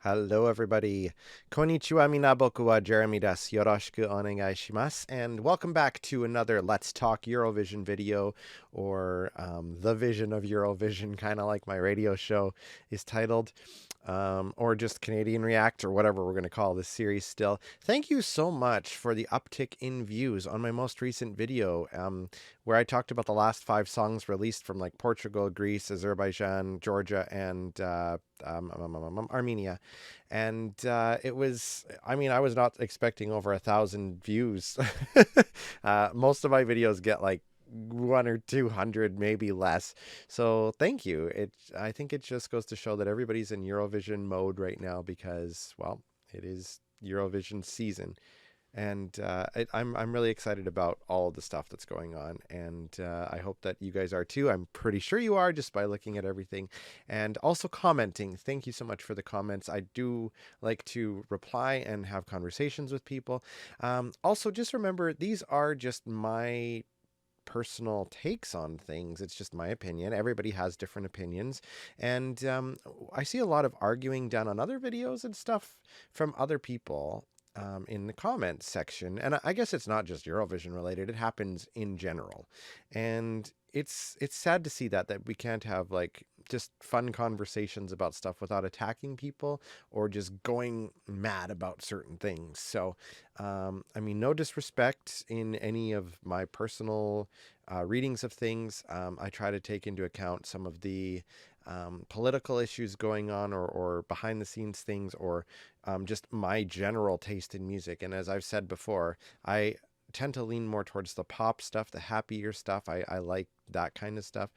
Hello, everybody. Konnichiwa minaboku wa Jeremy desu. Yoroshiku onegai shimasu. And welcome back to another Let's Talk Eurovision video, or The Vision of Eurovision, kind of like my radio show is titled, or just Canadian React, or whatever we're going to call this series still. Thank you so much for the uptick in views on my most recent video, where I talked about the last 5 songs released from like Portugal, Greece, Azerbaijan, Georgia, and Armenia. And it was, I mean, I was not expecting over 1,000 views. Most of my videos get like 1 or 200, maybe less. So thank you. I think it just goes to show that everybody's in Eurovision mode right now because, well, it is Eurovision season. And I'm really excited about all of the stuff that's going on, and I hope that you guys are too. I'm pretty sure you are just by looking at everything, and also commenting. Thank you so much for the comments. I do like to reply and have conversations with people. Also, just remember these are just my personal takes on things. It's just my opinion. Everybody has different opinions. And I see a lot of arguing done on other videos and stuff from other people in the comments section. And I guess it's not just Eurovision related. It happens in general. And it's sad to see that we can't have like just fun conversations about stuff without attacking people or just going mad about certain things. So, I mean, no disrespect in any of my personal readings of things. I try to take into account some of the political issues going on, or behind the scenes things, or just my general taste in music. And as I've said before, I tend to lean more towards the pop stuff, the happier stuff. I like that kind of stuff.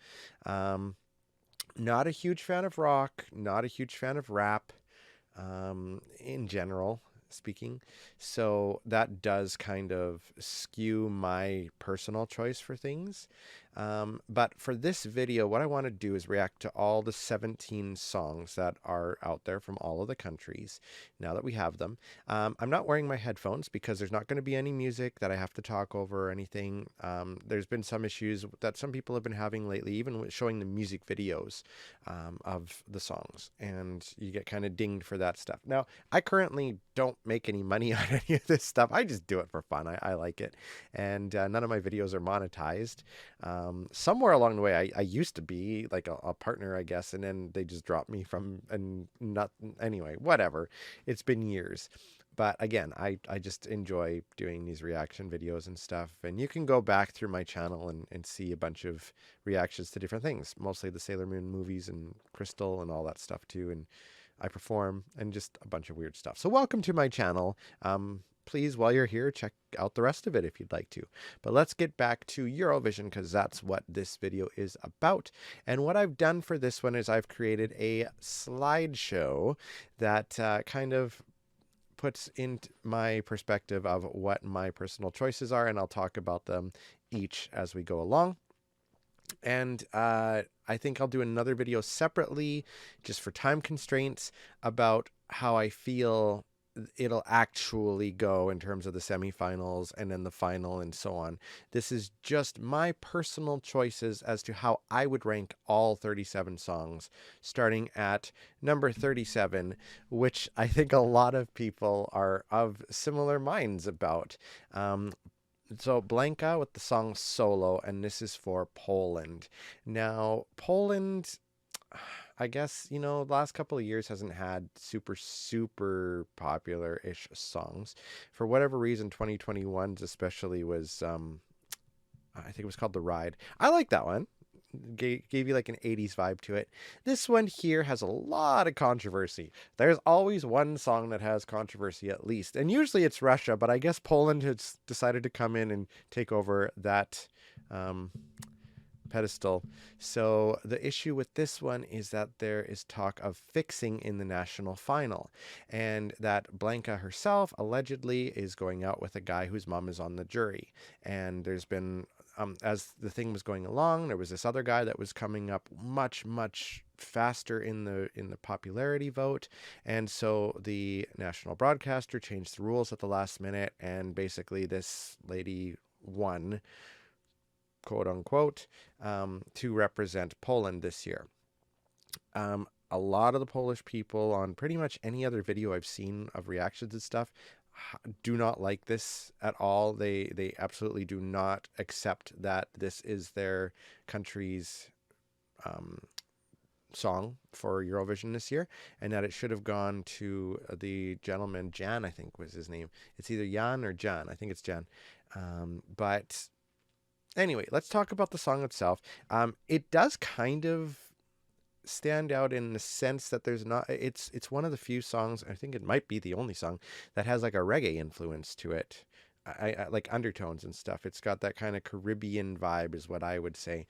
Not a huge fan of rock, not a huge fan of rap, in general speaking. So that does kind of skew my personal choice for things. But for this video, what I want to do is react to all the 17 songs that are out there from all of the countries now that we have them. I'm not wearing my headphones because there's not going to be any music that I have to talk over or anything. There's been some issues that some people have been having lately, even with showing the music videos of the songs, and you get kind of dinged for that stuff. Now, I currently don't make any money on any of this stuff. I just do it for fun. I like it. And none of my videos are monetized. Somewhere along the way, I used to be like a partner, I guess, and then they just dropped me from, and not, anyway, whatever. It's been years. But again, I just enjoy doing these reaction videos and stuff. And you can go back through my channel and see a bunch of reactions to different things, mostly the Sailor Moon movies and Crystal and all that stuff too. And I perform and just a bunch of weird stuff. So welcome to my channel. Please, while you're here, check out the rest of it if you'd like to. But let's get back to Eurovision, because that's what this video is about. And what I've done for this one is I've created a slideshow that kind of puts into my perspective of what my personal choices are, and I'll talk about them each as we go along. And I think I'll do another video separately, just for time constraints, about how I feel it'll actually go in terms of the semifinals and then the final and so on. This is just my personal choices as to how I would rank all 37 songs, starting at number 37, which I think a lot of people are of similar minds about. So Blanka with the song Solo, and this is for Poland. Now, Poland, I guess, you know, the last couple of years hasn't had super popular-ish songs. For whatever reason, 2021's especially was, I think it was called The Ride. I like that one. Gave you like an 80s vibe to it. This one here has a lot of controversy. There's always one song that has controversy at least. And usually it's Russia, but I guess Poland has decided to come in and take over that pedestal. So the issue with this one is that there is talk of fixing in the national final, and that Blanka herself allegedly is going out with a guy whose mom is on the jury. And there's been, as the thing was going along, there was this other guy that was coming up much faster in the popularity vote, and so the national broadcaster changed the rules at the last minute, and basically this lady won, quote unquote, to represent Poland this year. a lot of the Polish people on pretty much any other video I've seen of reactions and stuff do not like this at all. They absolutely do not accept that this is their country's um, song for Eurovision this year, and that it should have gone to the gentleman Jan, I think was his name. It's either Jan or Jan. I think it's Jan. But anyway, let's talk about the song itself. It does kind of stand out in the sense that there's not it's one of the few songs, I think it might be the only song, that has like a reggae influence to it. I like undertones and stuff. It's got that kind of Caribbean vibe is what I would say.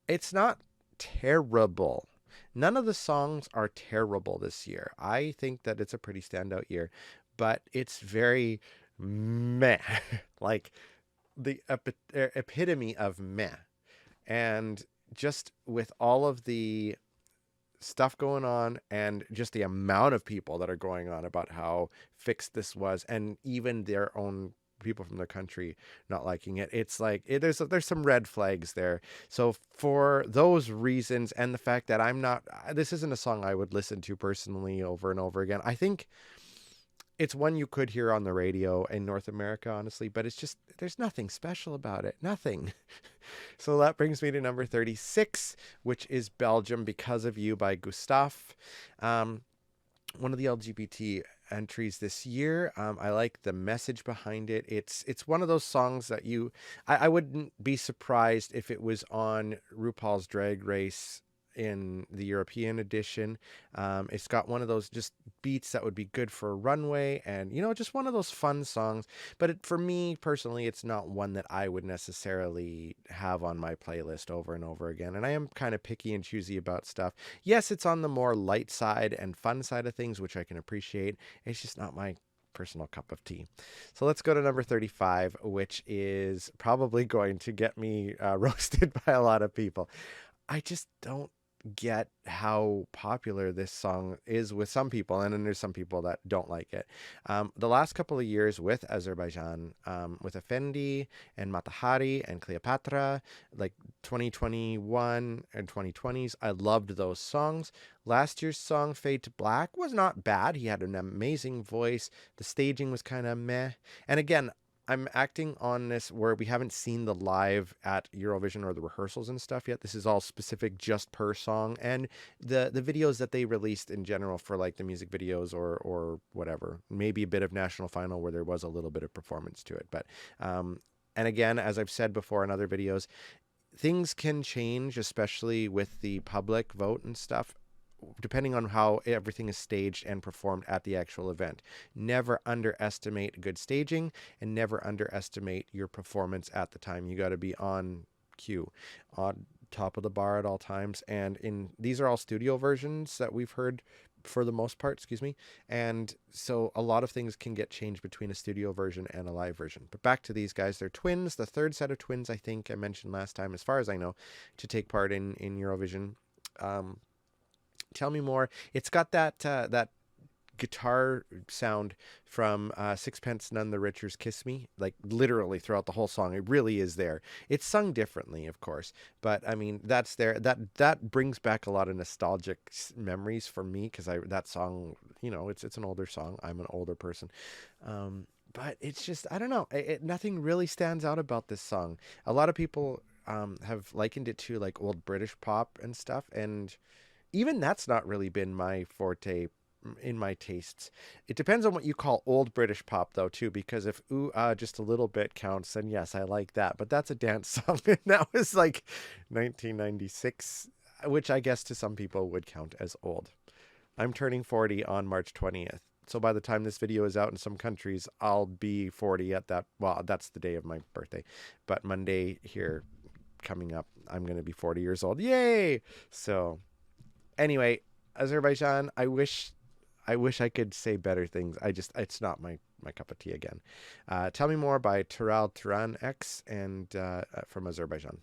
It's not terrible. None of the songs are terrible this year. I think that it's a pretty standout year, but it's very meh. Like the epitome of meh. And just with all of the stuff going on and just the amount of people that are going on about how fixed this was, and even their own people from their country not liking it, it's like there's some red flags there. So for those reasons, and the fact that this isn't a song I would listen to personally over and over again. I think it's one you could hear on the radio in North America, honestly, but it's just, there's nothing special about it. Nothing. So that brings me to number 36, which is Belgium, Because of You by Gustave. One of the LGBT entries this year. I like the message behind it. It's one of those songs that I wouldn't be surprised if it was on RuPaul's Drag Race in the European edition. It's got one of those just beats that would be good for a runway, and just one of those fun songs. But for me personally, it's not one that I would necessarily have on my playlist over and over again. And I am kind of picky and choosy about stuff. Yes, it's on the more light side and fun side of things, which I can appreciate. It's just not my personal cup of tea. So let's go to number 35, which is probably going to get me roasted by a lot of people. I just don't get how popular this song is with some people, and then there's some people that don't like it. The last couple of years with Azerbaijan, with Effendi and Matahari and Cleopatra, like 2021 and 2020s, I loved those songs. Last year's song, Fade to Black, was not bad. He had an amazing voice. The staging was kind of meh. And again, I'm acting on this where we haven't seen the live at Eurovision or the rehearsals and stuff yet. This is all specific just per song, and the videos that they released in general for like the music videos or whatever. Maybe a bit of national final where there was a little bit of performance to it. But and again, as I've said before in other videos, things can change, especially with the public vote and stuff, depending on how everything is staged and performed at the actual event. Never underestimate good staging, and never underestimate your performance at the time. You got to be on cue, on top of the bar at all times. And these are all studio versions that we've heard for the most part, excuse me. And so a lot of things can get changed between a studio version and a live version. But back to these guys, they're twins, the third set of twins, I think I mentioned last time, as far as I know, to take part in Eurovision. Tell Me More. It's got that guitar sound from Sixpence None the Richer's Kiss Me, like literally throughout the whole song. It really is there. It's sung differently, of course, but I mean, that's there. That brings back a lot of nostalgic memories for me, because that song, it's an older song. I'm an older person. But it's just, I don't know. Nothing really stands out about this song. A lot of people have likened it to like old British pop and stuff, and even that's not really been my forte in my tastes. It depends on what you call old British pop, though, too, because if Ooh Ah Just a Little Bit counts, then yes, I like that. But that's a dance song, and that was like 1996, which I guess to some people would count as old. I'm turning 40 on March 20th. So by the time this video is out in some countries, I'll be 40 at that. Well, that's the day of my birthday. But Monday here coming up, I'm going to be 40 years old. Yay! So anyway, Azerbaijan, I wish I could say better things. It's not my cup of tea again. Tell Me More by Tural Turan X and from Azerbaijan.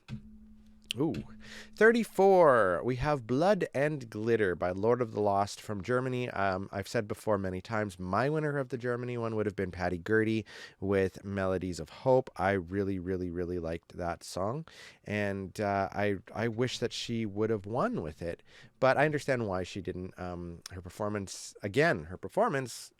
Ooh, 34. We have Blood and Glitter by Lord of the Lost from Germany. I've said before many times, my winner of the Germany one would have been Patty Gurdy with Melodies of Hope. I really, really, really liked that song, and I wish that she would have won with it. But I understand why she didn't. Her performance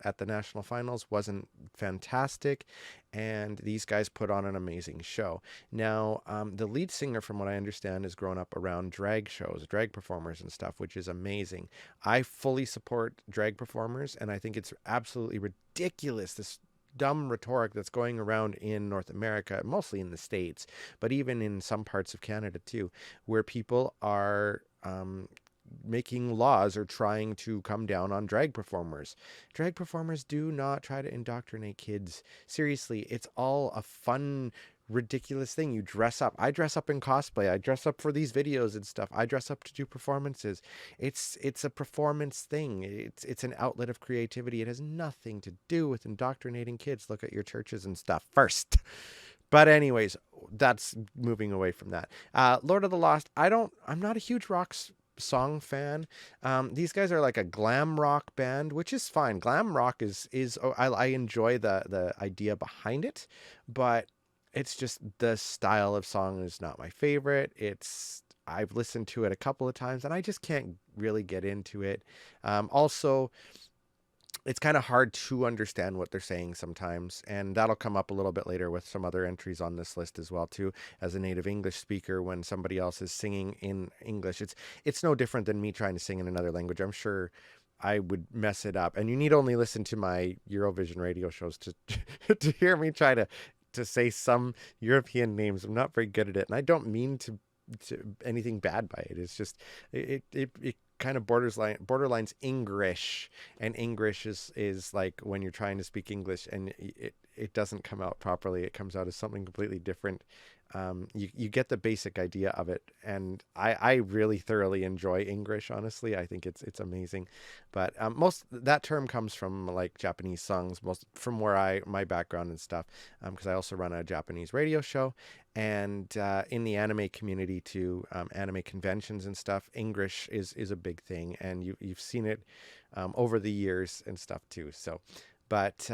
at the national finals wasn't fantastic, and these guys put on an amazing show. Now, the lead singer, from what I understand, has grown up around drag shows, drag performers, and stuff, which is amazing. I fully support drag performers, and I think it's absolutely ridiculous, this dumb rhetoric that's going around in North America, mostly in the States, but even in some parts of Canada too, where people are making laws or trying to come down on drag performers. Drag performers do not try to indoctrinate kids. Seriously, it's all a fun, ridiculous thing. You dress up. I dress up in cosplay. I dress up for these videos and stuff. I dress up to do performances. It's a performance thing. It's an outlet of creativity. It has nothing to do with indoctrinating kids. Look at your churches and stuff first. But anyways, that's moving away from that. Lord of the Lost. I'm not a huge song fan. These guys are like a glam rock band, which is fine. Glam rock I enjoy the idea behind it, but it's just the style of song is not my favorite. I've listened to it a couple of times and I just can't really get into it. Also, it's kind of hard to understand what they're saying sometimes, and that'll come up a little bit later with some other entries on this list as well too. As a native English speaker, when somebody else is singing in English, it's no different than me trying to sing in another language. I'm sure I would mess it up, and you need only listen to my Eurovision radio shows to to hear me try to say some European names. I'm not very good at it, and I don't mean to anything bad by it. It's just it kind of borderlines English, and English is like when you're trying to speak English and it doesn't come out properly. It comes out as something completely different. You get the basic idea of it, and I really thoroughly enjoy English. Honestly, I think it's amazing. But most that term comes from like Japanese songs, most from where my background and stuff. Because I also run a Japanese radio show, and in the anime community too, anime conventions and stuff, English is a big thing, and you've seen it over the years and stuff too. So, but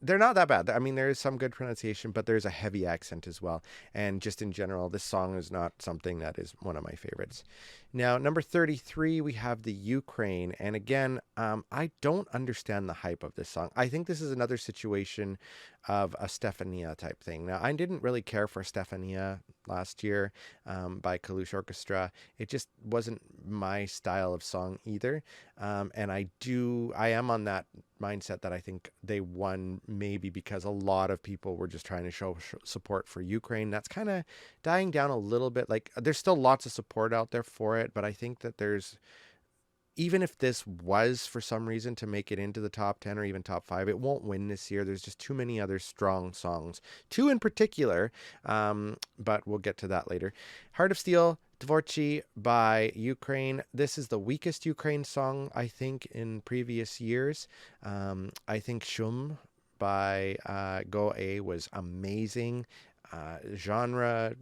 they're not that bad. I mean, there is some good pronunciation, but there's a heavy accent as well. And just in general, this song is not something that is one of my favorites. Now, number 33, we have the Ukraine. And again, I don't understand the hype of this song. I think this is another situation of a Stefania type thing. Now, I didn't really care for Stefania last year by Kalush Orchestra. It just wasn't my style of song either. And I am on that mindset that I think they won maybe because a lot of people were just trying to show support for Ukraine. That's kind of dying down a little bit. Like, there's still lots of support out there for it, but I think that even if this was for some reason to make it into the top 10 or even top 5, it won't win this year. There's just too many other strong songs, two in particular, but we'll get to that later. Heart of Steel, Dvorchi by Ukraine. This is the weakest Ukraine song, I think, in previous years. I think Shum by Go A was amazing. Genre,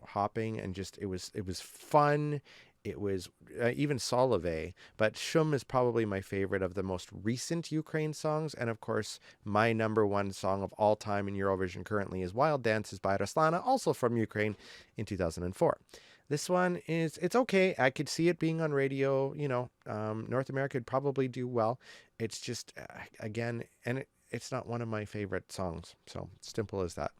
hopping, and just it was fun. It was even Solove, but Shum is probably my favorite of the most recent Ukraine songs. And of course, my number one song of all time in Eurovision currently is Wild Dances by Ruslana, also from Ukraine in 2004. This one it's okay. I could see it being on radio, North America would probably do well. It's just, again, and it's not one of my favorite songs. So simple as that.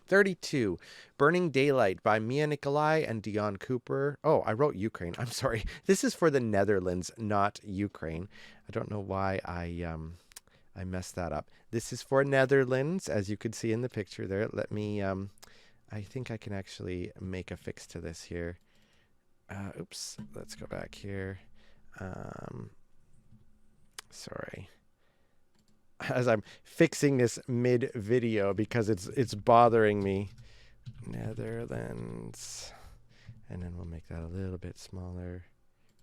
32, Burning Daylight by Mia Nikolai and Dion Cooper. Oh, I wrote Ukraine. I'm sorry. This is for the Netherlands, not Ukraine. I don't know why I messed that up. This is for Netherlands, as you could see in the picture there. Let me, I think I can actually make a fix to this here. Oops, let's go back here. Sorry. As I'm fixing this mid video because it's bothering me. Netherlands, and then we'll make that a little bit smaller.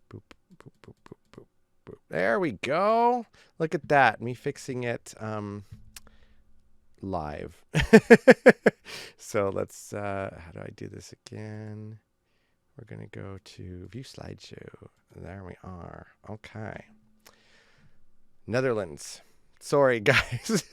Boop, boop, boop, boop, boop, boop. There we go. Look at that, me fixing it live. So let's how do I do this again? We're going to go to view slideshow. There we are. Okay. Netherlands. Sorry, guys.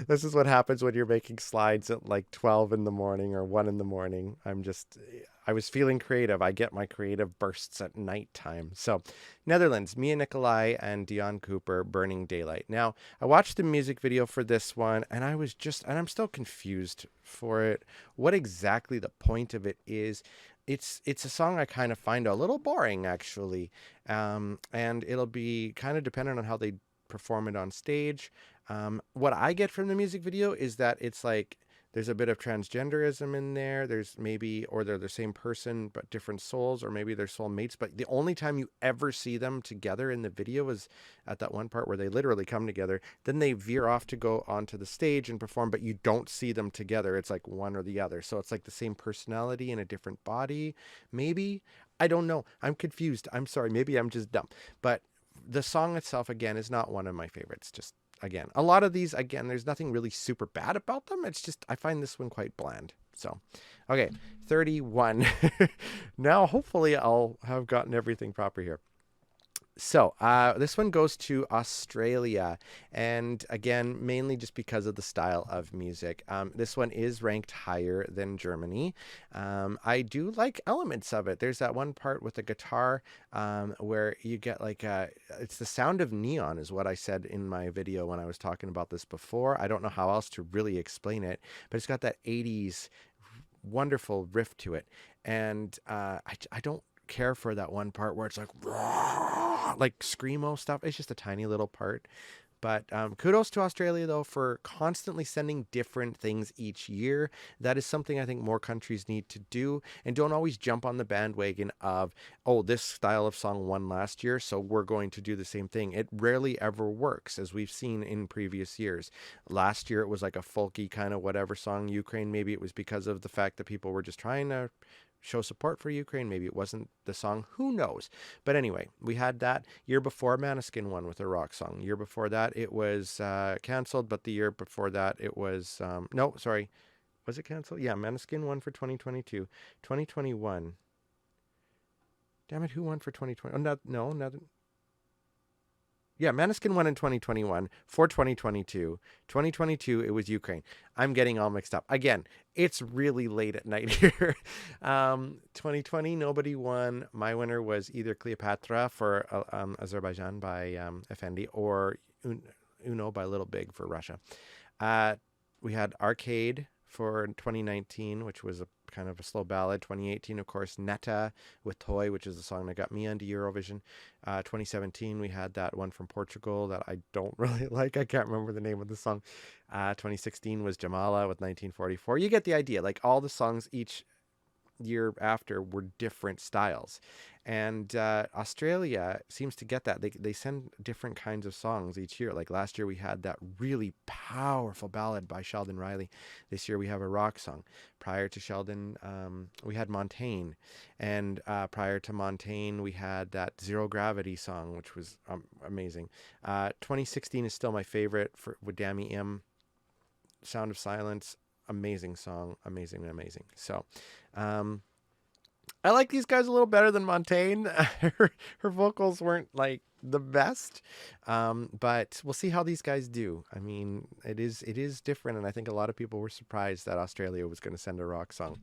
This is what happens when you're making slides at like 12 in the morning or 1 in the morning. I was feeling creative. I get my creative bursts at nighttime. So, Netherlands, Mia Nicolai and Dion Cooper, Burning Daylight. Now, I watched the music video for this one and and I'm still confused for it. What exactly the point of it is. It's a song I kind of find a little boring, actually. And it'll be kind of dependent on how they perform it on stage. What I get from the music video is that it's like there's a bit of transgenderism in there. Or they're the same person but different souls, or maybe they're soulmates. But the only time you ever see them together in the video is at that one part where they literally come together. Then they veer off to go onto the stage and perform, but you don't see them together. It's like one or the other. So it's like the same personality in a different body, maybe. I don't know. I'm confused. I'm sorry. Maybe I'm just dumb. But the song itself, again, is not one of my favorites. Just, again, a lot of these, again, there's nothing really super bad about them. It's just, I find this one quite bland. So, okay, 31. Now, hopefully, I'll have gotten everything proper here. So this one goes to Australia, and again, mainly just because of the style of music. This one is ranked higher than Germany. I do like elements of it. There's that one part with the guitar where you get like it's the sound of neon, is what I said in my video when I was talking about this before. I don't know how else to really explain it, but it's got that 80s wonderful riff to it, and I don't care for that one part where it's like screamo stuff. It's just a tiny little part. But kudos to Australia, though, for constantly sending different things each year. That is something I think more countries need to do. And don't always jump on the bandwagon of, oh, this style of song won last year, so we're going to do the same thing. It rarely ever works, as we've seen in previous years. Last year, it was like a folky kind of whatever song. Ukraine, maybe it was because of the fact that people were just trying to show support for Ukraine. Maybe it wasn't the song. Who knows? But anyway, we had that. Year before, Maneskin won with a rock song. Year before that, it was canceled. But the year before that, it was... no, sorry. Was it canceled? Yeah, Maneskin won for 2022. 2021. Damn it, who won for 2020? Oh, no. Yeah, Maneskin won in 2021 for 2022. 2022, it was Ukraine. I'm getting all mixed up. Again, it's really late at night here. 2020, nobody won. My winner was either Cleopatra for Azerbaijan by Effendi, or Uno by Little Big for Russia. We had Arcade for 2019, which was a kind of a slow ballad. 2018, of course, Netta with Toy, which is the song that got me into Eurovision. 2017, we had that one from Portugal that I don't really like. I can't remember the name of the song. 2016 was Jamala with 1944. You get the idea. Like, all the songs each year after were different styles, and Australia seems to get that. They send different kinds of songs each year. Like last year we had that really powerful ballad by Sheldon Riley. This year we have a rock song. Prior to Sheldon, we had Montaigne, and prior to Montaigne we had that Zero Gravity song, which was amazing. 2016 is still my favorite with Dammy M. Sound of Silence. Amazing song. Amazing. So, I like these guys a little better than Montaigne. Her vocals weren't like the best, but we'll see how these guys do. I mean, it is different, and I think a lot of people were surprised that Australia was going to send a rock song.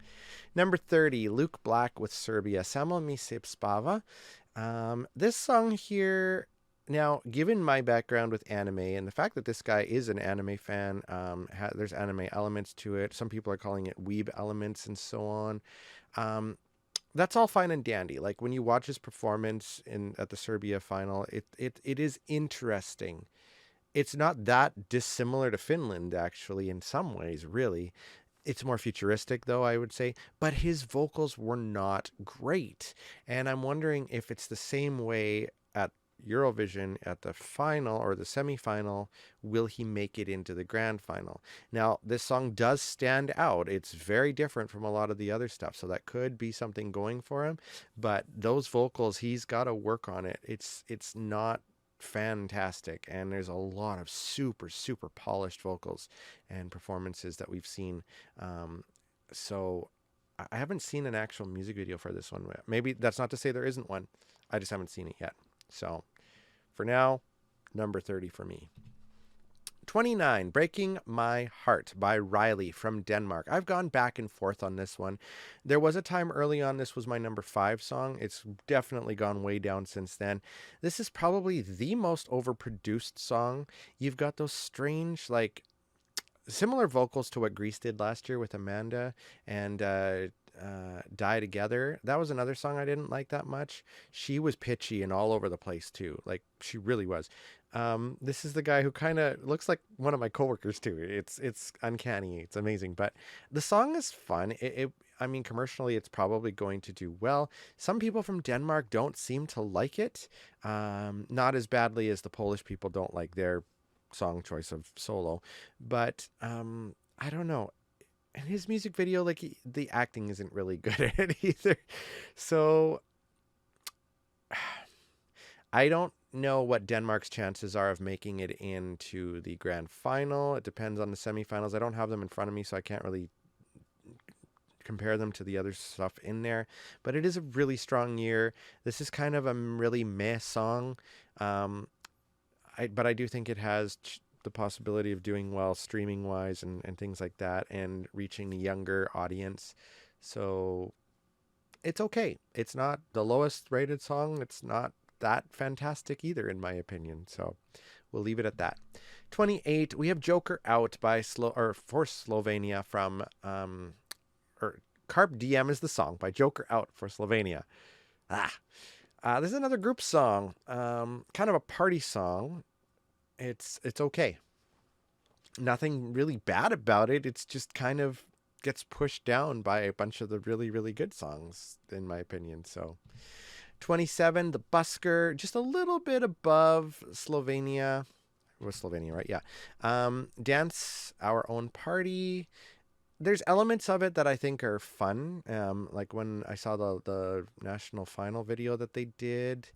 Number 30, Luke Black with Serbia, Samo mi se spava. This song here. Now, given my background with anime and the fact that this guy is an anime fan, there's anime elements to it. Some people are calling it weeb elements and so on. That's all fine and dandy. Like when you watch his performance at the Serbia final, it is interesting. It's not that dissimilar to Finland, actually, in some ways, really. It's more futuristic, though, I would say. But his vocals were not great. And I'm wondering if it's the same way at Eurovision at the final or the semifinal. Will he make it into the grand final? Now, this song does stand out. It's very different from a lot of the other stuff, so that could be something going for him. But those vocals, he's got to work on it. It's not fantastic, and there's a lot of super polished vocals and performances that we've seen. So I haven't seen an actual music video for this one. Maybe that's not to say there isn't one. I just haven't seen it yet. So for now, number 30 for me. 29, Breaking My Heart by Riley from Denmark. I've gone back and forth on this one. There was a time early on this was my number 5 song. It's definitely gone way down since then. This is probably the most overproduced song. You've got those strange, like, similar vocals to what Grease did last year with Amanda and Die Together. That was another song I didn't like that much. She was pitchy and all over the place too. Like she really was. This is the guy who kind of looks like one of my coworkers too. It's uncanny. It's amazing. But the song is fun. I mean, commercially, it's probably going to do well. Some people from Denmark don't seem to like it. Not as badly as the Polish people don't like their song choice of Solo. But I don't know. And his music video, like the acting isn't really good at it either. So I don't know what Denmark's chances are of making it into the grand final. It depends on the semifinals. I don't have them in front of me, so I can't really compare them to the other stuff in there. But it is a really strong year. This is kind of a really meh song. But I do think it has the possibility of doing well streaming wise and things like that and reaching the younger audience. So it's okay. It's not the lowest rated song. It's not that fantastic either, in my opinion. So we'll leave it at that. 28, we have Joker Out by for Slovenia from or Carp Diem is the song by Joker Out for Slovenia. This is another group song, kind of a party song. It's okay. Nothing really bad about it. It's just kind of gets pushed down by a bunch of the really, really good songs, in my opinion. So 27, The Busker, just a little bit above Slovenia. It was Slovenia, right? Yeah. Dance Our Own Party. There's elements of it that I think are fun. Like when I saw the national final video that they did,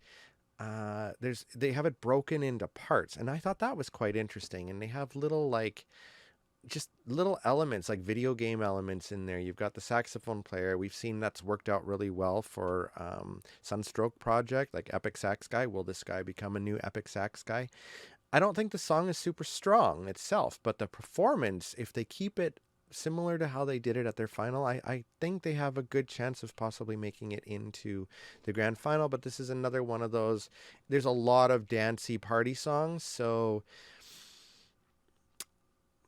they have it broken into parts, and I thought that was quite interesting. And they have little just little elements like video game elements in there. You've got the saxophone player. We've seen that's worked out really well for Sunstroke Project, like Epic Sax Guy. Will this guy become a new Epic Sax Guy? I don't think the song is super strong itself, but the performance, if they keep it similar to how they did it at their final, I think they have a good chance of possibly making it into the grand final. But this is another one of those, there's a lot of dancey party songs, so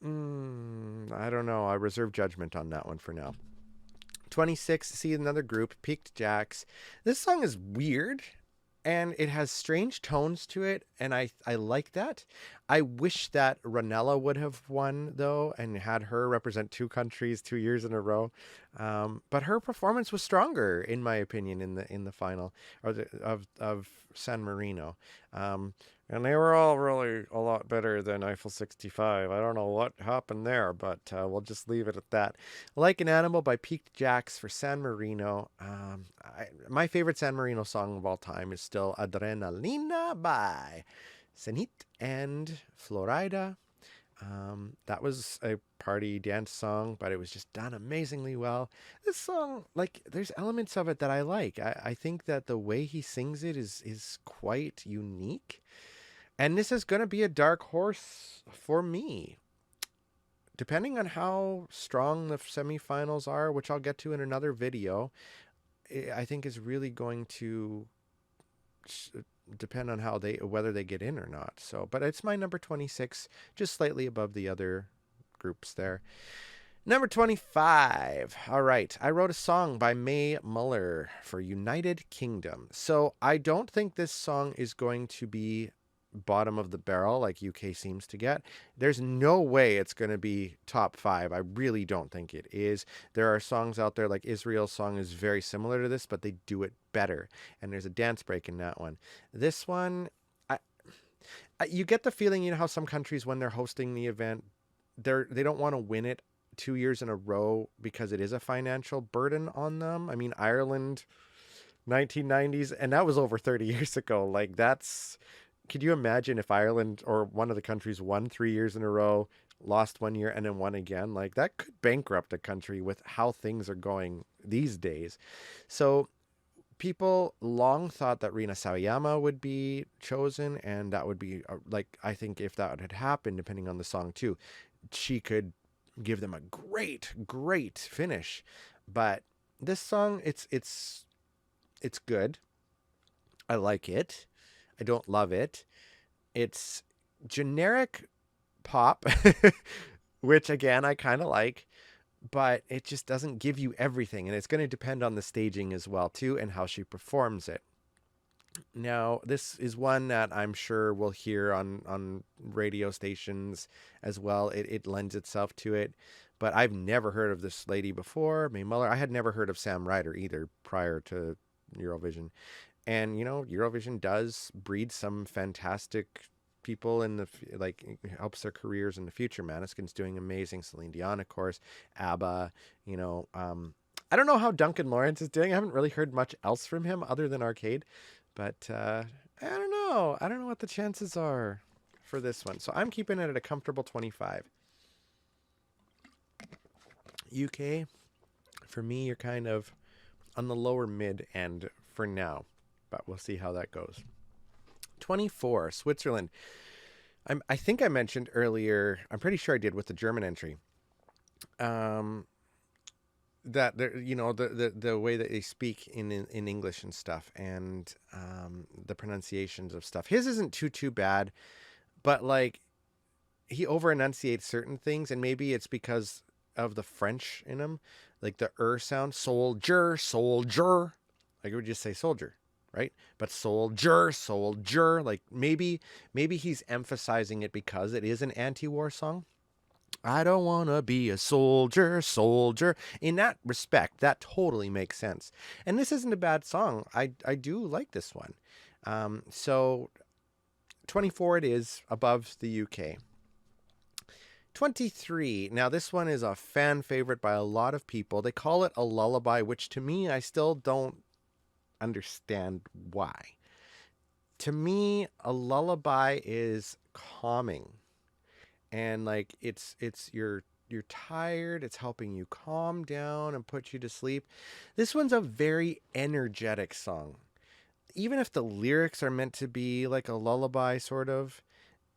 I don't know. I reserve judgment on that one for now. 26, see another group, Peaked Jacks. This song is weird and it has strange tones to it, and I like that. I wish that Ranella would have won though, and had her represent two countries 2 years in a row. But her performance was stronger, in my opinion, in the final of San Marino. And they were all really a lot better than Eiffel 65. I don't know what happened there, but we'll just leave it at that. Like an Animal by Peaked Jacks for San Marino. My favorite San Marino song of all time is still Adrenalina by Zenit and Florida. That was a party dance song, but it was just done amazingly well. This song, like, there's elements of it that I like. I think that the way he sings it is quite unique. And this is going to be a dark horse for me. Depending on how strong the semifinals are, which I'll get to in another video, I think is really going to depend on whether they get in or not. So, but it's my number 26, just slightly above the other groups there. Number 25. All right. I wrote a song by Mae Muller for United Kingdom. So I don't think this song is going to be bottom of the barrel like UK seems to get. There's no way it's going to be top 5. I really don't think it is. There are songs out there, like Israel's song is very similar to this, but they do it better. And there's a dance break in that one. This one, you get the feeling, you know how some countries, when they're hosting the event, they don't want to win it 2 years in a row because it is a financial burden on them. I mean, Ireland, 1990s, and that was over 30 years ago. Like, could you imagine if Ireland or one of the countries won 3 years in a row, lost one year and then won again. Like that could bankrupt a country with how things are going these days. So people long thought that Rina Sawayama would be chosen, and that would be like, I think if that had happened, depending on the song too, she could give them a great finish. But this song, it's good. I like it. I don't love it. It's generic pop, which again I kind of like, but it just doesn't give you everything, and it's going to depend on the staging as well too, and how she performs it. Now, this is one that I'm sure we'll hear on radio stations as well. It lends itself to it, but I've never heard of this lady before, Mae Muller. I had never heard of Sam Ryder either prior to Eurovision. And Eurovision does breed some fantastic people in the like, helps their careers in the future. Maneskin's doing amazing. Celine Dion, of course. ABBA. I don't know how Duncan Lawrence is doing. I haven't really heard much else from him other than Arcade, but I don't know. I don't know what the chances are for this one. So I'm keeping it at a comfortable 25. UK, for me, you're kind of on the lower mid end for now, but we'll see how that goes. 24, Switzerland. I think I mentioned earlier, I'm pretty sure I did with the German entry, that the way that they speak in English and stuff, and the pronunciations of stuff. His isn't too bad, but like, he over enunciates certain things, and maybe it's because of the French in him, like the sound, soldier, soldier. Like, it would just say soldier, right? But soldier, like maybe he's emphasizing it because it is an anti-war song. I don't want to be a soldier. In that respect, that totally makes sense. And this isn't a bad song. I do like this one. So 24 it is, above the UK. 23. Now, this one is a fan favorite by a lot of people. They call it a lullaby, which to me, I still don't understand why. To me, a lullaby is calming. And like, you're tired, it's helping you calm down and put you to sleep. This one's a very energetic song. Even if the lyrics are meant to be like a lullaby sort of,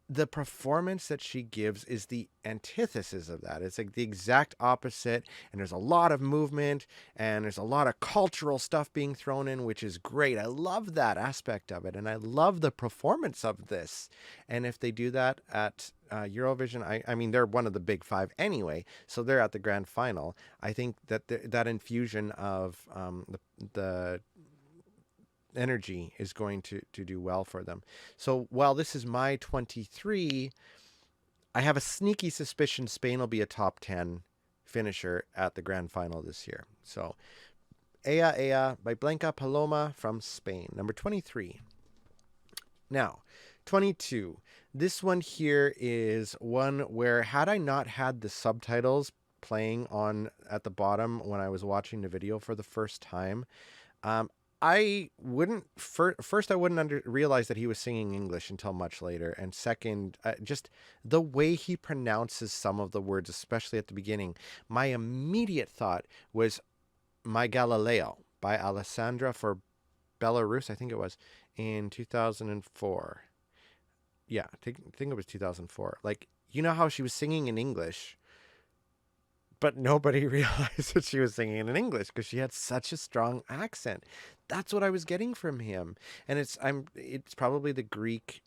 the performance that she gives is the antithesis of that. It's like the exact opposite, and there's a lot of movement, and there's a lot of cultural stuff being thrown in, which is great. I love that aspect of it, and I love the performance of this. And if they do that at Eurovision, I mean, they're one of the big five anyway, so they're at the grand final. I think that that infusion of the energy is going to do well for them. So while this is my 23, I have a sneaky suspicion Spain will be a top 10 finisher at the grand final this year. So Ea Ea by Blanca Paloma from Spain, number 23. Now, 22. This one here is one where, had I not had the subtitles playing on at the bottom when I was watching the video for the first time, I wouldn't first I wouldn't realize that he was singing English until much later, and second, just the way he pronounces some of the words, especially at the beginning. My immediate thought was "My Galileo" by Alessandra for Belarus, I think it was, in 2004. Yeah, I think it was 2004. Like, you know how she was singing in English, but nobody realized that she was singing in English because she had such a strong accent. That's what I was getting from him. And it's probably the Greek,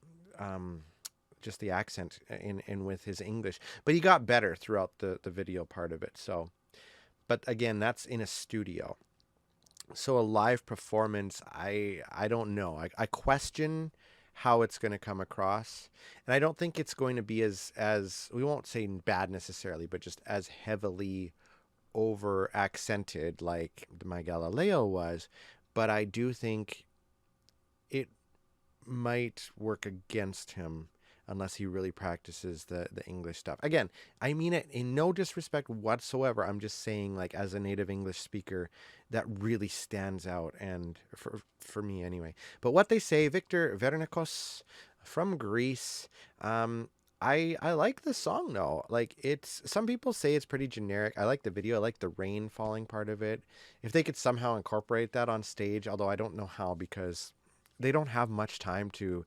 just the accent in with his English. But he got better throughout the video part of it. So, but again, that's in a studio. So a live performance, I don't know. I question how it's going to come across, and I don't think it's going to be as we won't say bad necessarily, but just as heavily over accented like My Galileo was. But I do think it might work against him unless he really practices the English stuff. Again, I mean it in no disrespect whatsoever. I'm just saying, like, as a native English speaker, that really stands out, and for me anyway. But what they say, Victor Vernikos from Greece, I like the song though. Like it's some people say it's pretty generic. I like the video. I like the rain falling part of it. If they could somehow incorporate that on stage, although I don't know how because they don't have much time to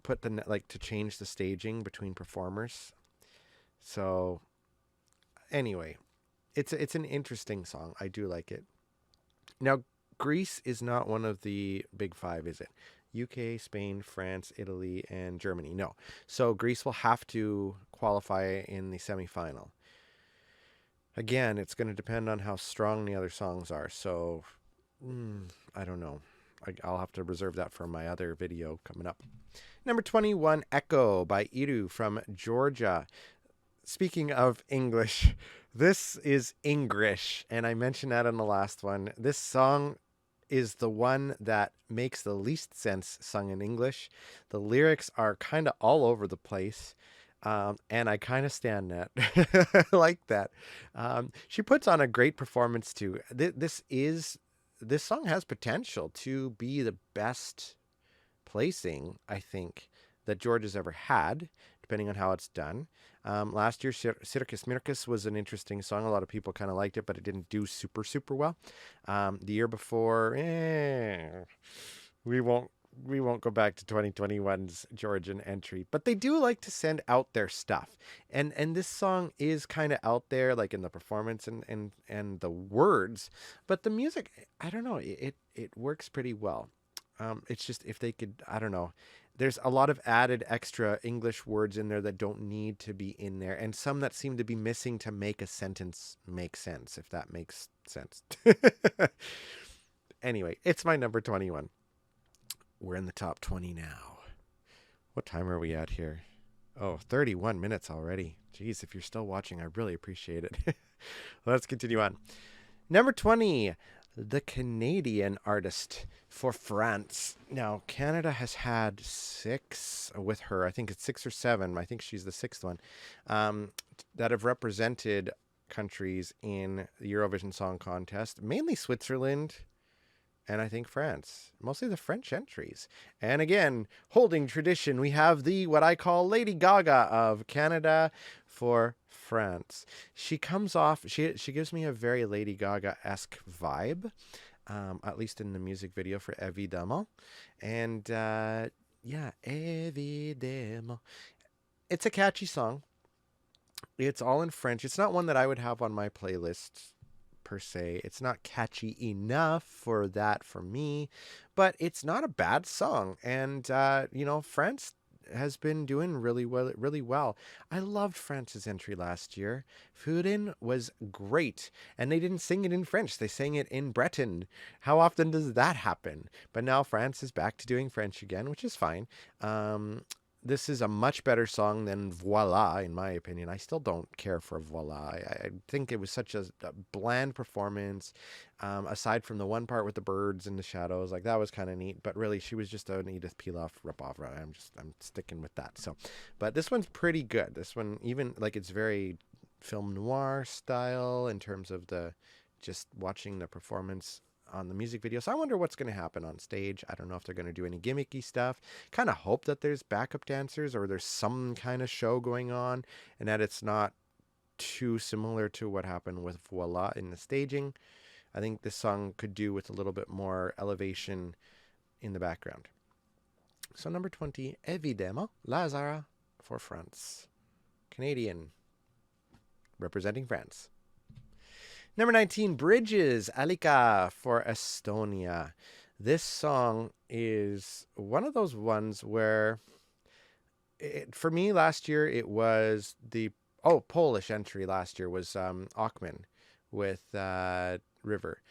put like to change the staging between performers. So anyway, it's an interesting song. I do like it. Now, Greece is not one of the big five, is it? UK, Spain, France, Italy, and Germany. No. So Greece will have to qualify in the semifinal. Again, it's going to depend on how strong the other songs are. So, I don't know. I'll have to reserve that for my other video coming up. Number 21, Echo by Iru from Georgia. Speaking of English, this is English, and I mentioned that in the last one. This song is the one that makes the least sense sung in English. The lyrics are kind of all over the place, and I kind of stand that. I like that. She puts on a great performance too. This song has potential to be the best placing, I think, that George has ever had, depending on how it's done. Last year, Circus Mircus was an interesting song. A lot of people kind of liked it, but it didn't do super, super well. The year before, we won't go back to 2021's Georgian entry, but they do like to send out their stuff, and this song is kind of out there, like in the performance and the words, but the music, I don't know, it works pretty well. It's just if they could, I don't know. There's a lot of added extra English words in there that don't need to be in there, and some that seem to be missing to make a sentence make sense, if that makes sense. Anyway, it's my number 21. We're in the top 20 now. What time are we at here? Oh, 31 minutes already. Jeez, if you're still watching, I really appreciate it. Let's continue on. Number 20, the Canadian artist for France. Now, Canada has had 6 with her. I think it's 6 or 7. I think she's the 6th one, that have represented countries in the Eurovision Song Contest, mainly Switzerland and I think France, mostly the French entries. And again, holding tradition, we have the what I call Lady Gaga of Canada for France. She comes off, she gives me a very Lady Gaga-esque vibe, at least in the music video for Évidemment. And yeah, Évidemment. It's a catchy song. It's all in French. It's not one that I would have on my playlist per se. It's not catchy enough for that for me, but it's not a bad song. And France has been doing really well, really well. I loved France's entry last year. Fudin was great, and they didn't sing it in French. They sang it in Breton. How often does that happen? But now France is back to doing French again, which is fine. This is a much better song than Voila, in my opinion. I still don't care for Voila. I think it was such a bland performance. Aside from the one part with the birds and the shadows, like that was kind of neat. But really, she was just an Edith Piaf ripoff. Right? I'm sticking with that. So, but this one's pretty good. This one, even like it's very film noir style in terms of the just watching the performance on the music video. So I wonder what's going to happen on stage. I don't know if they're going to do any gimmicky stuff. Kind of hope that there's backup dancers or there's some kind of show going on and that it's not too similar to what happened with Voila in the staging. I think this song could do with a little bit more elevation in the background. So number 20, Évidemment, Lazara for France. Canadian representing France. Number 19, Bridges, Alika for Estonia. This song is one of those ones where, for me last year, it was the Polish entry last year was Ochman with River.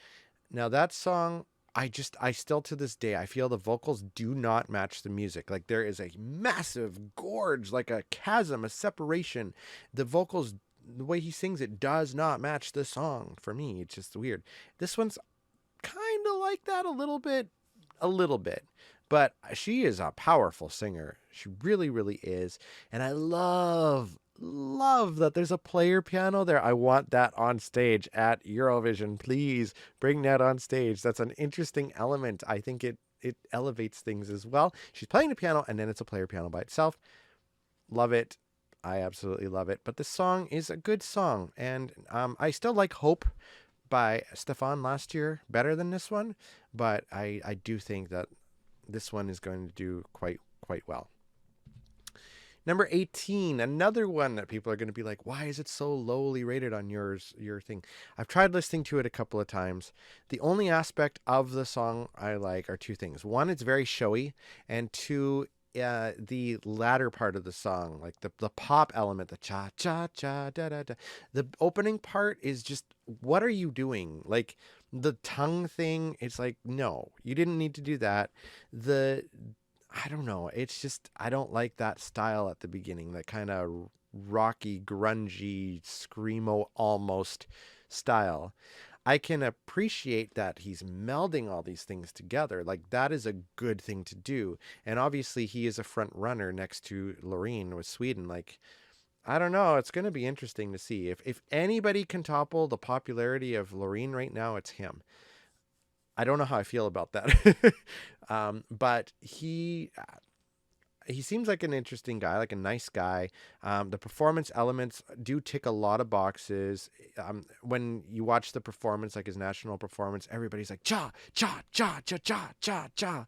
Now that song, I still to this day, I feel the vocals do not match the music. Like there is a massive gorge, like a chasm, a separation. The vocals, the way he sings it does not match the song for me. It's just weird. This one's kind of like that a little bit, but she is a powerful singer. She really, really is. And I love that there's a player piano there. I want that on stage at Eurovision. Please bring that on stage. That's an interesting element. I think it elevates things as well. She's playing the piano and then it's a player piano by itself. Love it. I absolutely love it. But the song is a good song. And I still like Hope by Stefan last year better than this one. But I do think that this one is going to do quite well. Number 18, another one that people are going to be like, why is it so lowly rated on your thing? I've tried listening to it a couple of times. The only aspect of the song I like are two things. One, it's very showy, and two, the latter part of the song, like the pop element, the cha cha cha da da da. The opening part is just, what are you doing? Like the tongue thing, it's like, no, you didn't need to do that. The I don't know. It's just, I don't like that style at the beginning, that kind of rocky, grungy, screamo almost style. I can appreciate that he's melding all these things together. Like, that is a good thing to do. And obviously, he is a front runner next to Loreen with Sweden. Like, I don't know. It's going to be interesting to see. If anybody can topple the popularity of Loreen right now, it's him. I don't know how I feel about that. But he seems like an interesting guy, like a nice guy. The performance elements do tick a lot of boxes. When you watch the performance, like his national performance, everybody's like, cha, cha, cha, cha, cha, cha, cha.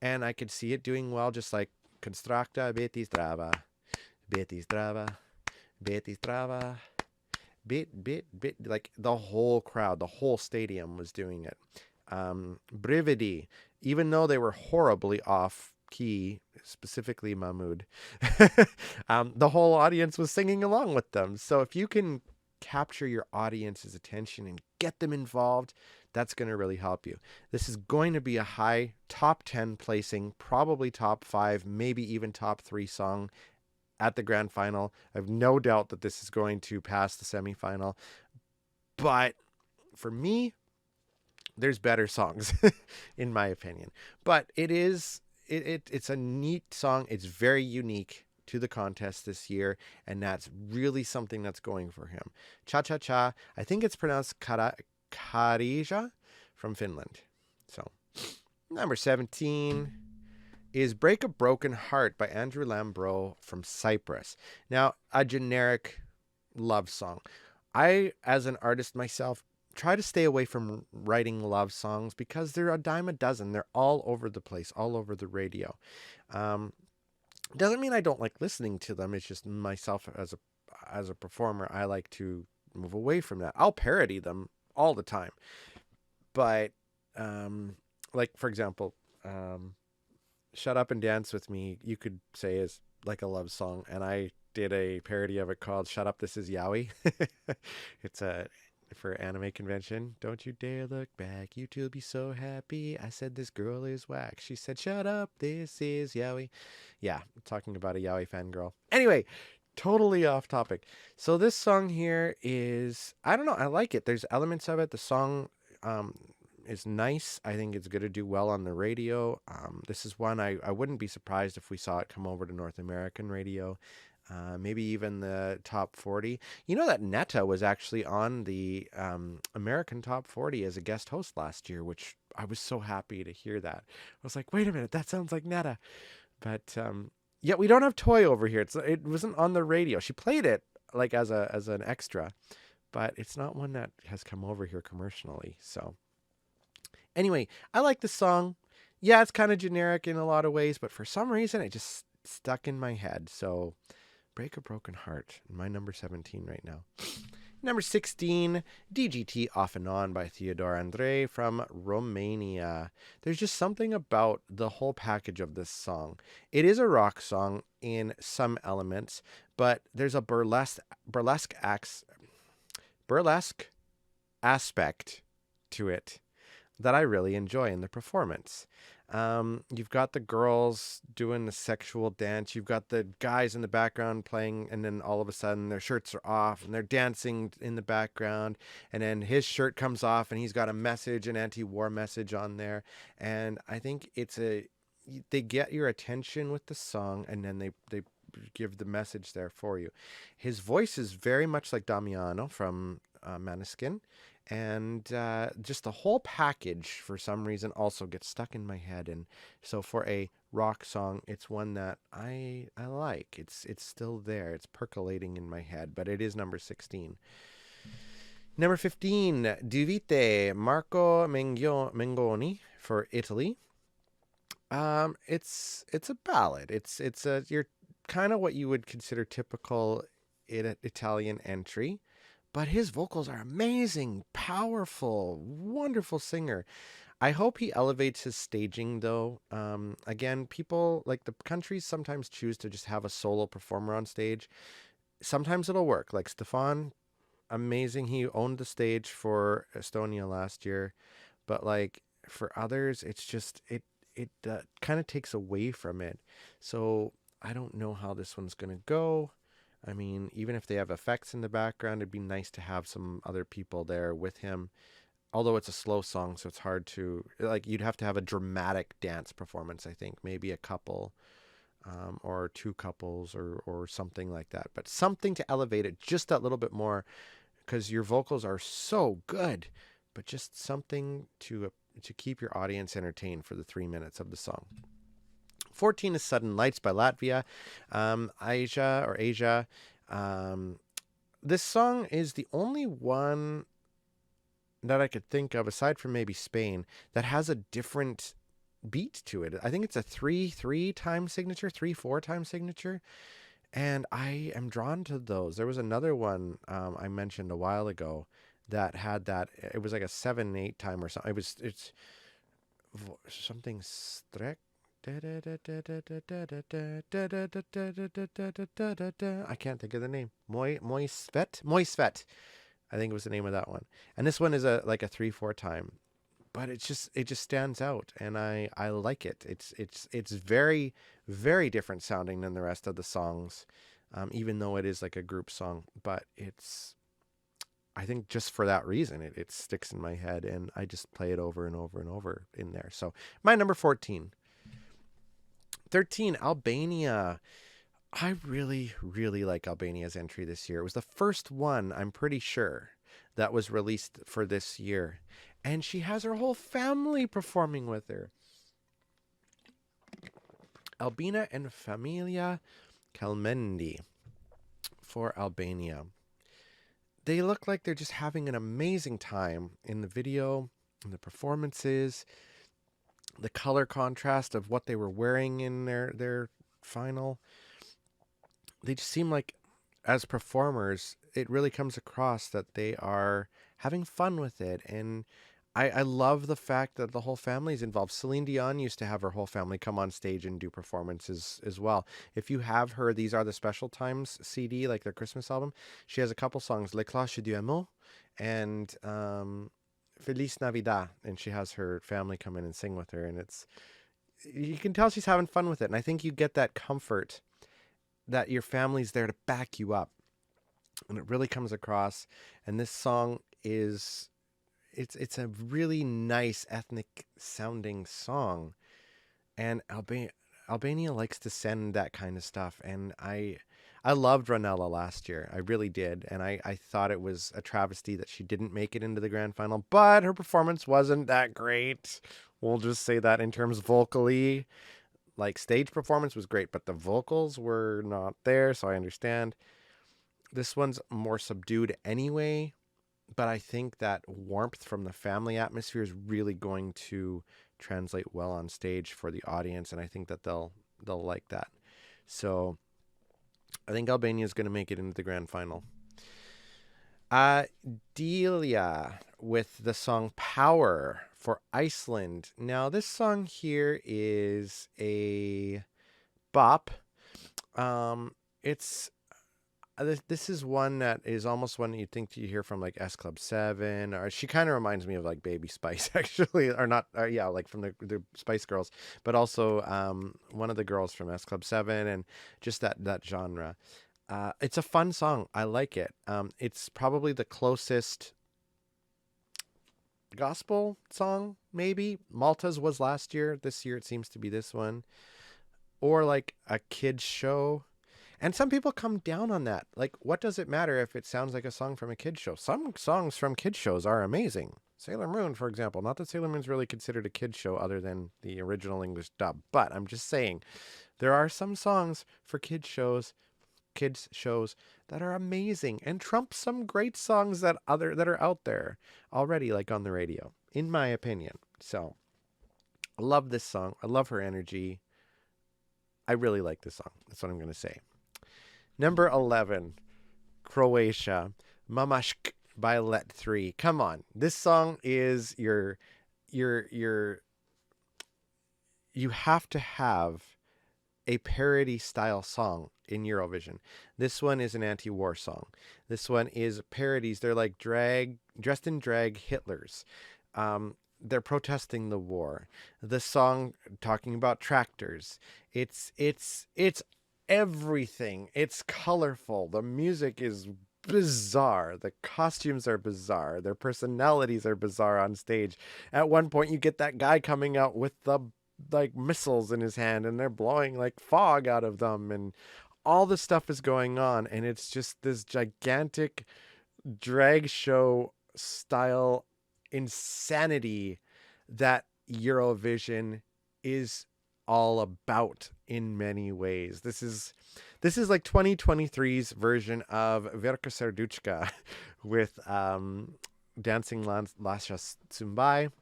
And I could see it doing well, just like Constructa, Betis Drava, Betis Drava, Betis Drava, bit, like the whole crowd, the whole stadium was doing it. Brividi, even though they were horribly off key, specifically Mahmoud, the whole audience was singing along with them. So if you can capture your audience's attention and get them involved, that's going to really help you. This is going to be a high top 10 placing, probably top 5, maybe even top 3 song at the grand final. I have no doubt that this is going to pass the semifinal. But for me, there's better songs in my opinion. But it's a neat song. It's very unique to the contest this year, and that's really something that's going for him. Cha Cha Cha, I think it's pronounced Karija from Finland. So, number 17 is Break a Broken Heart by Andrew Lambro from Cyprus. Now, a generic love song. I, as an artist myself, try to stay away from writing love songs because they're a dime a dozen. They're all over the place, all over the radio. Doesn't mean I don't like listening to them. It's just myself as a performer, I like to move away from that. I'll parody them all the time. But like, for example, Shut Up and Dance With Me, you could say is like a love song, and I did a parody of it called Shut Up, This Is Yaoi. It's for anime convention. Don't you dare look back, you two'll be so happy. I said this girl is whack. She said, shut up, this is yaoi. Yeah, I'm talking about a yaoi fangirl. Anyway, totally off topic. So this song here is, I don't know, I like it. There's elements of it. The song is nice. I think it's going to do well on the radio. This is one I wouldn't be surprised if we saw it come over to North American radio. Maybe even the top 40. You know that Netta was actually on the American top 40 as a guest host last year, which I was so happy to hear that. I was like, wait a minute, that sounds like Netta. But yeah, we don't have Toy over here. It wasn't on the radio. She played it like as an extra, but it's not one that has come over here commercially. So anyway, I like the song. Yeah, it's kind of generic in a lot of ways, but for some reason it just stuck in my head. So Break a Broken Heart, my number 17 right now. Number 16, DGT Off and On by Theodore Andrei from Romania. There's just something about the whole package of this song. It is a rock song in some elements, but there's a burlesque aspect to it that I really enjoy in the performance. You've got the girls doing the sexual dance. You've got the guys in the background playing, and then all of a sudden their shirts are off and they're dancing in the background. And then his shirt comes off and he's got a message, an anti-war message on there. And I think they get your attention with the song, and then they give the message there for you. His voice is very much like Damiano from Maneskin. And just the whole package for some reason also gets stuck in my head. And so for a rock song, it's one that I like. It's still there. It's percolating in my head, but it is number 16. Number 15, Duvite, Marco Mengoni for Italy. It's a ballad. It's a you're kind of what you would consider typical Italian entry, but his vocals are amazing, powerful, wonderful singer. I hope he elevates his staging though. Again, people like the countries sometimes choose to just have a solo performer on stage. Sometimes it'll work. Like Stefan, amazing. He owned the stage for Estonia last year, but like for others, it's just it kind of takes away from it. So I don't know how this one's gonna go. I mean, even if they have effects in the background, it'd be nice to have some other people there with him. Although it's a slow song, so it's hard to like. You'd have to have a dramatic dance performance, I think, maybe a couple, or two couples, or something like that. But something to elevate it just that little bit more, because your vocals are so good. But just something to keep your audience entertained for the 3 minutes of the song. 14 is Sudden Lights by Latvia. Asia. This song is the only one that I could think of, aside from maybe Spain, that has a different beat to it. I think it's a 3/3 time signature, 3/4 time signature. And I am drawn to those. There was another one I mentioned a while ago that had that. It was like a 7/8 time or something. It's something Strek. I can't think of the name. Moisvet. I think it was the name of that one. And this one is a like a 3/4 time, but it just stands out, and I like it. It's very very different sounding than the rest of the songs, even though it is like a group song. But I think just for that reason, it sticks in my head, and I just play it over and over and over in there. So my number 14. 13, Albania. I really, really like Albania's entry this year. It was the first one, I'm pretty sure, that was released for this year. And she has her whole family performing with her. Albina and Familia Kalmendi for Albania. They look like they're just having an amazing time in the video, in the performances, the color contrast of what they were wearing in their final. They just seem like, as performers, it really comes across that they are having fun with it. And I love the fact that the whole family is involved. Celine Dion used to have her whole family come on stage and do performances as well. If you have her These Are the Special Times CD, like their Christmas album, she has a couple songs, Le Cloche du Amour and Feliz Navidad, and she has her family come in and sing with her, and you can tell she's having fun with it. And I think you get that comfort that your family's there to back you up, and it really comes across. And this song is it's a really nice ethnic sounding song, and Albania likes to send that kind of stuff. And I loved Ranella last year. I really did. And I thought it was a travesty that she didn't make it into the grand final, but her performance wasn't that great. We'll just say that in terms vocally. Like, stage performance was great, but the vocals were not there, so I understand. This one's more subdued anyway, but I think that warmth from the family atmosphere is really going to translate well on stage for the audience, and I think that they'll like that. So I think Albania is going to make it into the grand final. Delia with the song Power for Iceland. Now, this song here is a bop. It's this is one that is almost one that you'd think you hear from like S Club 7, or she kind of reminds me of like Baby Spice, actually, or not, or yeah, like from the Spice Girls, but also one of the girls from S Club 7, and just that genre. It's a fun song. I like it. It's probably the closest gospel song, maybe. Malta's was last year. This year it seems to be this one. Or like a kid's show. And some people come down on that. Like, what does it matter if it sounds like a song from a kid's show? Some songs from kids shows are amazing. Sailor Moon, for example. Not that Sailor Moon's really considered a kid's show other than the original English dub, but I'm just saying there are some songs for kids shows that are amazing and trump some great songs that are out there already, like on the radio, in my opinion. So I love this song. I love her energy. I really like this song. That's what I'm going to say. Number 11, Croatia, Mamašk by Let 3. Come on. This song is your you have to have a parody style song in Eurovision. This one is an anti-war song. This one is parodies. They're like dressed in drag Hitlers. They're protesting the war. The song talking about tractors. It's everything. It's colorful. The music is bizarre. The costumes are bizarre. Their personalities are bizarre on stage. At one point, you get that guy coming out with the like missiles in his hand, and they're blowing like fog out of them, and all this stuff is going on, and it's just this gigantic drag show style insanity that Eurovision is all about in many ways. This is like 2023's version of Verka Serduchka with Dancing Lascia Zumbai.